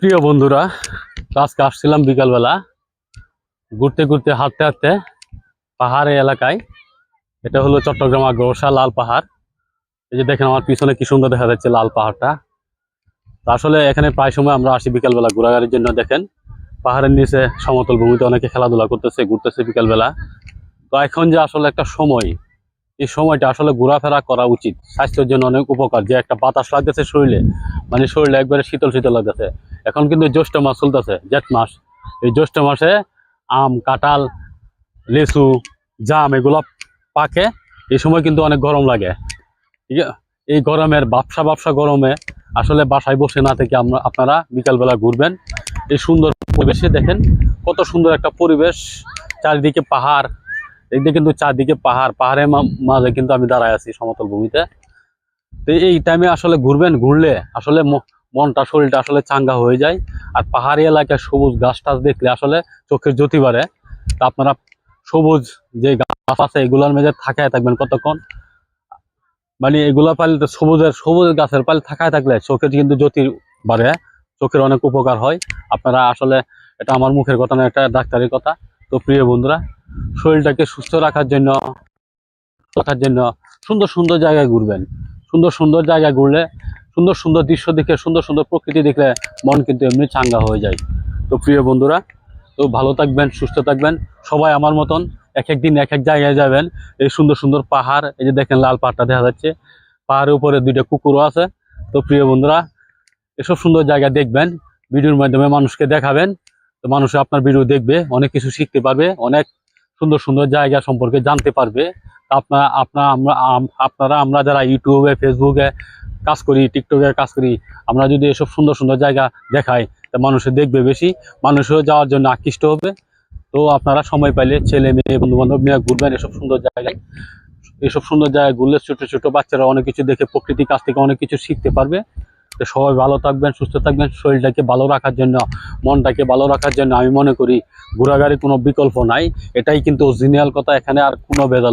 প্রিয় বন্ধুরা, আজকে আসছিলাম বিকালবেলা ঘুরতে ঘুরতে হাঁটতে হাঁটতে পাহাড়ি এলাকায়। এটা হলো চট্টগ্রাম আগ্রসা লাল পাহাড়। এই যে দেখেন আমার পিছনে কি সুন্দর দেখা যাচ্ছে লাল পাহাড়টা। তো আসলে এখানে প্রায় সময় আমরা আসি বিকালবেলা ঘোরাঘুরির জন্য। দেখেন পাহাড়ের নিচে সমতল ভূমিতে অনেকে খেলাধুলা করতেছে, ঘুরতেছে বিকালবেলা। তো এখন যে আসলে একটা সময়, এই সময়টা আসলে ঘোরাফেরা করা উচিত, স্বাস্থ্যের জন্য অনেক উপকার। যে একটা বাতাস লাগতেছে শরীরে, মানে শরীরে একবারে শীতল শীতল লাগতেছে। এখন কিন্তু জ্যৈষ্ঠ মাস চলতেছে, জেঠ মাস। এই জ্যৈষ্ঠ মাসে আম, কাঁঠাল, লিচু, জাম এগুলো পাকে। এই সময় কিন্তু অনেক গরম লাগে। ঠিক আছে, এই গরমের ব্যবসা ব্যবসা গরমে আসলে বাসায় বসে না থেকে আপনারা বিকালবেলা ঘুরবেন। এই সুন্দর পরিবেশে দেখেন কত সুন্দর একটা পরিবেশ, চারিদিকে পাহাড়। এইদিকে কিন্তু চারদিকে পাহাড়, পাহাড়ের মাঝে কিন্তু আমি দাঁড়ায় আছি সমতল ভূমিতে। তো এই টাইমে আসলে ঘুরবেন, ঘুরলে আসলে মনটা শরীরটা আসলে চাঙ্গা হয়ে যায়। আর পাহাড়ি এলাকায় সবুজ গাছ টাছ দেখলে আসলে চোখের জ্যোতি বাড়ে। তা আপনারা সবুজ যে গাছ আছে এগুলোর মেঝে থাকায় থাকবেন কতক্ষণ, মানে এগুলা পালে তো সবুজ গাছের পালে থাকায় থাকলে চোখের কিন্তু জ্যোতি বাড়ে, চোখের অনেক উপকার হয়। আপনারা আসলে, এটা আমার মুখের কথা না, এটা ডাক্তারের কথা। তো প্রিয় বন্ধুরা, শরীরটাকে সুস্থ রাখার জন্য সুন্দর সুন্দর জায়গায় ঘুরবেন। সুন্দর সুন্দর জায়গায় ঘুরলে, সুন্দর সুন্দর দৃশ্য দেখে, সুন্দর সুন্দর প্রকৃতি দেখলে মন কিন্তু এমনি চাঙ্গা হয়ে যায়। তো প্রিয় বন্ধুরা, তো ভালো থাকবেন, সুস্থ থাকবেন। সবাই আমার মতন এক এক দিন এক এক জায়গায় যাবেন। এই সুন্দর সুন্দর পাহাড়, এই যে দেখেন লাল পাহাড়টা দেখা যাচ্ছে, পাহাড়ের উপরে দুইটা কুকুরও আছে। তো প্রিয় বন্ধুরা, এসব সুন্দর জায়গা দেখবেন, ভিডিওর মাধ্যমে মানুষকে দেখাবেন। তো মানুষ আপনার ভিডিও দেখবে, অনেক কিছু শিখতে পারবে, অনেক সুন্দর সুন্দর জায়গা সম্পর্কে জানতে পারবে। আমরা যারা ইউটিউবে, ফেসবুকে কাজ করি, টিকটকে কাজ করি, আমরা যদি এসব সুন্দর সুন্দর জায়গা দেখাই, তা মানুষে দেখবে বেশি, মানুষও যাওয়ার জন্য আকৃষ্ট হবে। তো আপনারা সময় পাইলে ছেলে মেয়ে বন্ধু বান্ধব নিয়ে ঘুরবেন এসব সুন্দর জায়গায়। এসব সুন্দর জায়গায় ঘুরলে ছোট ছোট বাচ্চারা অনেক কিছু দেখে প্রকৃতির কাছ থেকে অনেক কিছু শিখতে পারবে। তো সবাই ভালো থাকবেন, সুস্থ থাকবেন। শরীরটাকে ভালো রাখার জন্য, মনটাকে ভালো রাখার জন্য আমি মনে করি ঘোরাঘুরি কোনো বিকল্প নাই। এটাই কিন্তু অরিজিনাল কথা, এখানে আর কোনো ভেজাল নেই।